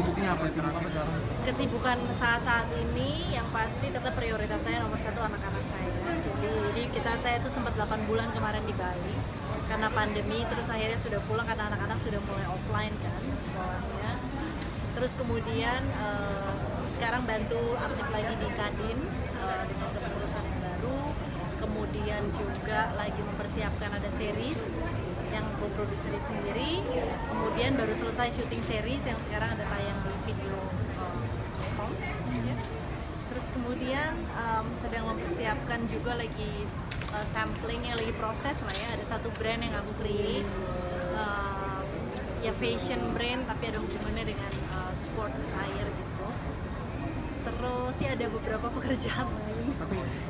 Sibuknya apa sekarang? Kesibukan saat ini yang pasti tetap prioritas saya nomor satu anak-anak saya. Jadi saya tuh sempat 8 bulan kemarin di Bali karena pandemi, terus akhirnya sudah pulang karena anak-anak sudah mulai offline kan sekolahnya. Terus kemudian sekarang bantu aktif lagi di Kadin dengan kepengurusan yang baru. Kemudian juga lagi mempersiapkan ada series yang gue produseri sendiri. Kemudian baru selesai syuting series yang sekarang ada tayang di video ya. Terus kemudian sedang mempersiapkan juga lagi samplingnya, lagi proses lah ya. Ada satu brand yang aku create, ya fashion brand tapi ada hubungannya dengan sport attire gitu. Terus sih ada beberapa pekerjaan lain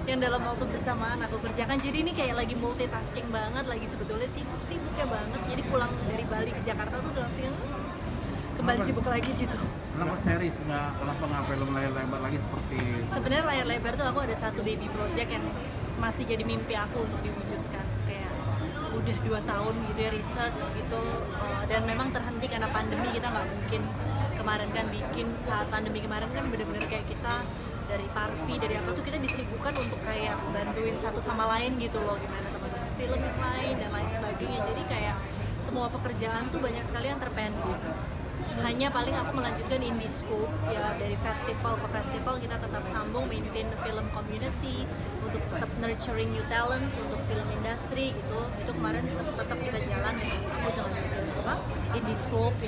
yang dalam waktu bersamaan aku kerjakan. Jadi ini kayak lagi multitasking banget, lagi sebetulnya sibuk-sibuknya banget. Jadi pulang dari Bali ke Jakarta tuh udah langsung kembali sibuk lagi gitu. Kenapa series nggak film layar lebar lagi seperti? Sebenarnya layar lebar tuh aku ada satu baby project yang masih jadi mimpi aku untuk diwujudkan. Kayak udah 2 tahun gitu ya research gitu, dan memang terhenti karena pandemi. Kita nggak mungkin kemarin kan bikin saat pandemi kemarin kan bener-bener kayak kita dari Parvi dari apa tuh kita disibukkan untuk kayak bantuin satu sama lain gitu loh, gimana teman-teman film yang lain dan lain sebagainya. Jadi kayak semua pekerjaan tuh banyak sekali yang terpending. Hanya paling aku melanjutkan indie scope ya, dari festival ke festival kita tetap sambung maintain film community untuk tetap nurturing new talents untuk film industry gitu. Itu kemarin tetap kita jalan dengan indie scope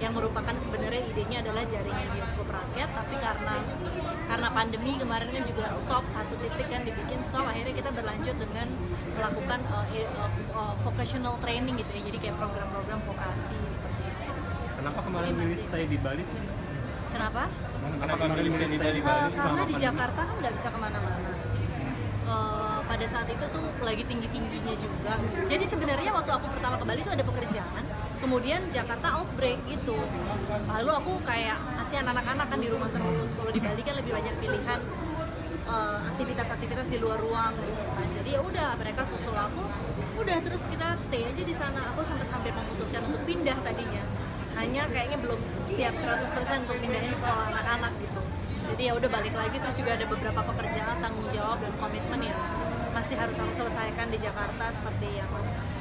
yang merupakan sebenarnya idenya adalah jaringan bioskop rakyat, tapi karena pandemi kemarin kan juga stop satu titik kan dibikin stop, akhirnya kita berlanjut dengan melakukan vocational training gitu ya, jadi kayak program-program vokasi seperti itu. Kenapa kemarin milih stay di Bali? Kenapa? Kenapa milih stay di Bali? Karena di Jakarta kan nggak bisa kemana-mana. Pada saat itu tuh lagi tinggi-tingginya juga. Jadi sebenarnya waktu aku pertama ke Bali tuh ada pekerjaan, kemudian Jakarta outbreak gitu. Lalu aku kayak kasihan anak-anak kan di rumah terus. Kalau di Bali kan lebih banyak pilihan aktivitas-aktivitas di luar ruang gitu. Nah, jadi ya udah mereka susul aku, udah terus kita stay aja di sana. Aku sempat hampir memutuskan untuk pindah tadinya. Hanya kayaknya belum siap 100% untuk pindahin sekolah anak-anak gitu. Jadi ya udah balik lagi, terus juga ada beberapa pekerjaan, tanggung jawab dan komitmen yang masih harus aku selesaikan di Jakarta seperti yang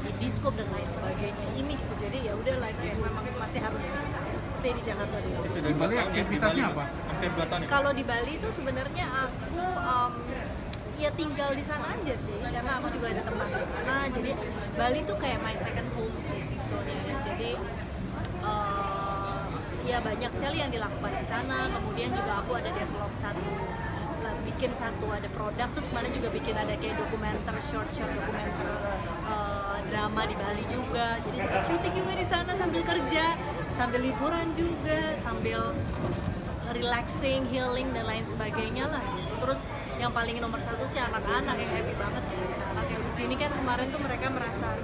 di Biskop dan lain sebagainya ini gitu. Jadi ya udah lagi memang masih harus stay di Jakarta dulu. Di Bali aktivitasnya apa? Hampir 2 tahun ya? Kalau di Bali itu sebenarnya aku ya tinggal di sana aja sih, karena aku juga ada teman di sana. Jadi Bali tuh kayak my second home sih sebetulnya. Jadi ya banyak sekali yang dilakukan di sana. Kemudian juga aku ada develop bikin satu ada produk, terus kemarin juga bikin ada kayak dokumenter short dokumenter drama di Bali juga. Jadi sempat syuting juga di sana sambil kerja, sambil liburan juga, sambil relaxing, healing dan lain sebagainya lah gitu. Terus yang paling nomor satu sih anak-anak yang happy banget ya di sana. Kayak di sini kan kemarin tuh mereka merasa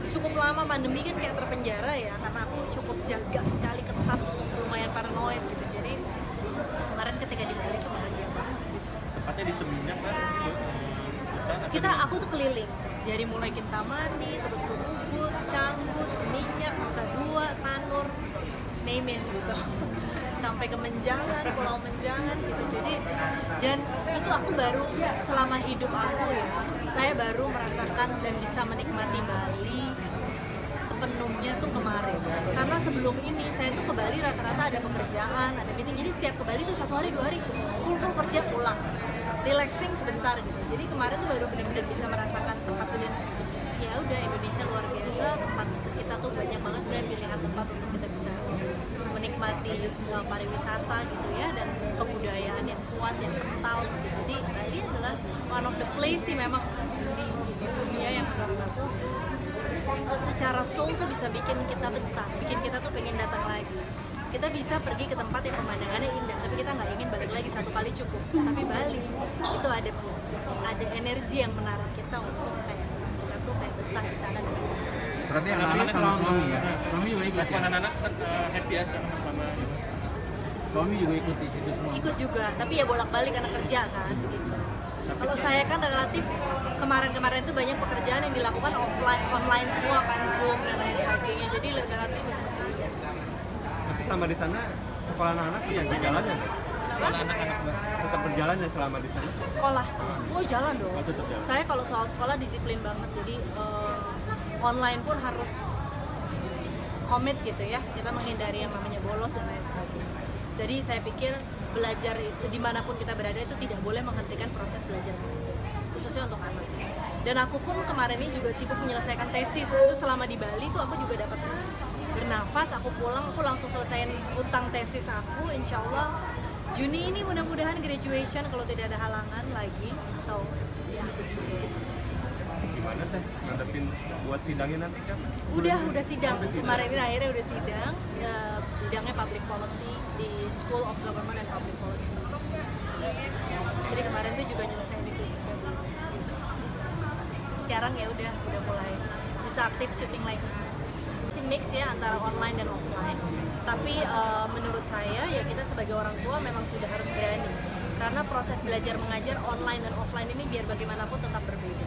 cukup lama pandemi kan kayak terpenjara ya, karena aku cukup jaga sekali ketat, lumayan paranoid gitu. Jadi kemarin ketika di Bali tuh bahagia banget gitu. Tepatnya di Seminyak kan? Aku tuh keliling dari mulai Kintamani, terus ke Ubud, Canggu, Seminyak, Nusa Dua, Sanur, name it gitu. Sampai ke Menjangan, Pulau Menjangan gitu. Jadi dan itu aku baru selama hidup aku ya, saya baru merasakan dan bisa menikmati Bali sepenuhnya tuh kemarin. Karena sebelum ini saya tuh ke Bali rata-rata ada pekerjaan, ada meeting. Jadi setiap ke Bali tuh 1 hari 2 hari full kerja pulang, relaxing sebentar gitu. Jadi kemarin tuh baru benar-benar bisa merasakan tempat dan ya udah Indonesia luar biasa, tempat kita tuh banyak banget sebenarnya pilihan tempat untuk kita bisa menikmati pariwisata gitu ya, dan kebudayaan yang kuat, yang kental gitu. Jadi Bali adalah one of the place sih memang di dunia yang menurut aku secara soul tuh bisa bikin kita betah, bikin kita tuh pengen datang lagi. Kita bisa pergi ke tempat yang pemandangannya indah, tapi kita nggak ingin balik lagi, 1 kali cukup. Tapi Bali itu ada energi yang menarik kita untuk kayak kita tuh kayak betah di sana. Berarti anak-anak sama suami ya? Suami juga ikut ya? Anak-anak happy ya sama gitu. Suami juga ikut di situ semua? Ikut juga, tapi ya bolak-balik karena kerja kan gitu. Kalau saya kan relatif kemarin-kemarin itu banyak pekerjaan yang dilakukan online semua kan, Zoom dan lain sebagainya. Jadi relatif masih banyak. Tapi sama di sana sekolah anak-anak iya jalannya Sekolah anak-anak Mbak. tetap berjalan ya selama di sana. Sekolah, oh jalan dong. Oh, tetap jalan. Saya kalau soal sekolah disiplin banget, jadi online pun harus komit gitu ya. Kita menghindari yang namanya bolos dan lain sebagainya. Jadi saya pikir belajar itu dimanapun kita berada itu tidak boleh menghentikan proses belajar mengajar, khususnya untuk anak. Dan aku pun kemarin ini juga sibuk menyelesaikan tesis. Itu selama di Bali tuh aku juga dapat bernafas. Aku pulang, aku langsung selesaiin utang tesis aku. Insya Allah Juni ini mudah-mudahan graduation kalau tidak ada halangan lagi. So, ya. Gimana teh ngadepin buat sidangnya nanti kan? Udah sidang. Kemarin ini akhirnya udah sidang. Bidangnya public policy di School of Government and Public Policy. Jadi kemarin tuh juga nyelesain itu. Sekarang ya udah mulai bisa aktif syuting lagi. Masih mix ya antara online dan offline. Tapi menurut saya ya kita sebagai orang tua memang sudah harus berani. Karena proses belajar mengajar online dan offline ini biar bagaimanapun tetap berbeda.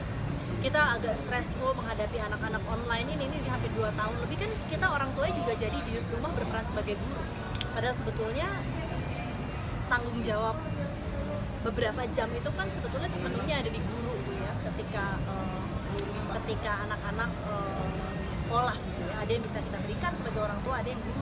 Kita agak stressful menghadapi anak-anak online ini hampir 2 tahun lebih kan kita orang tua juga jadi di rumah berperan sebagai guru. Padahal sebetulnya tanggung jawab beberapa jam itu kan sebetulnya sepenuhnya ada di guru ya ketika anak-anak di sekolah gitu ya. Ada yang bisa kita berikan sebagai orang tua, ada yang guru